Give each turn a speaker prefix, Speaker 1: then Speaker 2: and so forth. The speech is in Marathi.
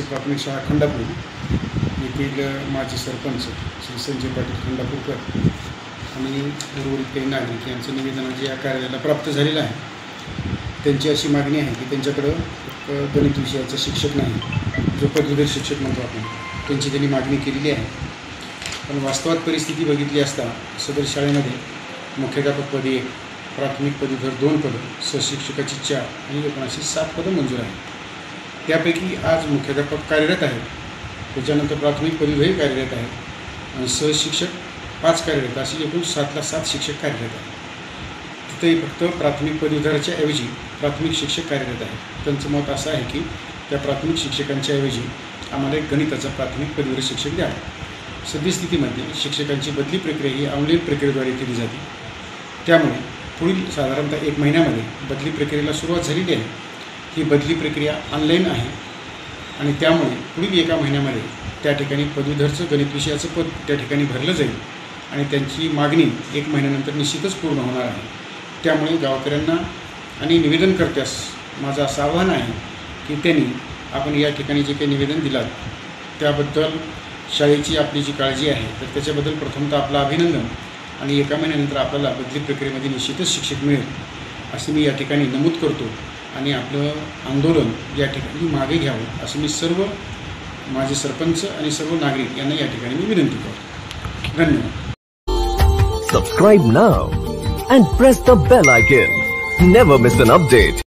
Speaker 1: प्राथमिक शाळा खंडापूर येथील माजी सरपंच श्री संजय पाटील खंडापूरकर आणि उर्वरित काही नागरिक यांचं निवेदन जे या कार्यालयाला प्राप्त झालेलं आहे। त्यांची अशी मागणी आहे की त्यांच्याकडं गणित विषयाचा शिक्षक नाही, जो पदवीधर शिक्षक म्हणतो आपण, त्यांची त्यांनी मागणी केलेली आहे। पण वास्तवात परिस्थिती बघितली असता सदर शाळेमध्ये मुख्याध्यापकपदी 1, प्राथमिक पदवीधर 2 पदं, सहशिक्षकाची 4 आणि एकूण 7 पदं मंजूर आहेत। त्यापैकी आज मुख्याध्यापक कार्यरत आहेत, त्याच्यानंतर प्राथमिक पदवीधरही कार्यरत आहेत आणि सहशिक्षक 5 कार्यरत, अशी एकूण 7ला 7 शिक्षक कार्यरत आहेत। तिथेही फक्त प्राथमिक पदवीधराच्या ऐवजी प्राथमिक शिक्षक कार्यरत आहेत। त्यांचं मत असं आहे की त्या प्राथमिक शिक्षकांच्या ऐवजी आम्हाला एक गणिताचा प्राथमिक पदवीधर शिक्षक द्यावा। सद्यस्थितीमध्ये शिक्षकांची बदली प्रक्रिया ही ऑनलाईन प्रक्रियेद्वारे केली जाते, त्यामुळे पुढील साधारणतः 1 महिन्यामध्ये बदली प्रक्रियेला सुरुवात झालेली आहे। ही बदली प्रक्रिया ऑनलाईन आहे आणि त्यामुळे पुढील 1 महिन्यामध्ये त्या ठिकाणी पदवीधरचं गणित विषयाचं पद त्या ठिकाणी भरलं जाईल आणि त्यांची मागणी 1 महिन्यानंतर निश्चितच पूर्ण होणार आहे। त्यामुळे गावकऱ्यांना आणि निवेदनकर्त्यास माझं असं आव्हान आहे की त्यांनी आपण या ठिकाणी जे काही निवेदन दिलात त्याबद्दल शाळेची आपली जी काळजी आहे तर त्याच्याबद्दल प्रथमतः आपलं अभिनंदन आणि 1 महिन्यानंतर आपल्याला बदली प्रक्रियेमध्ये निश्चितच शिक्षक मिळेल असं मी या ठिकाणी नमूद करतो आणि आपलं आंदोलन या ठिकाणी मागे घ्यावं असं मी सर्व माझे सरपंच आणि सर्व नागरिक यांना या ठिकाणी मी विनंती करतो। धन्यवाद।
Speaker 2: Subscribe now and press the bell icon. Never miss an update.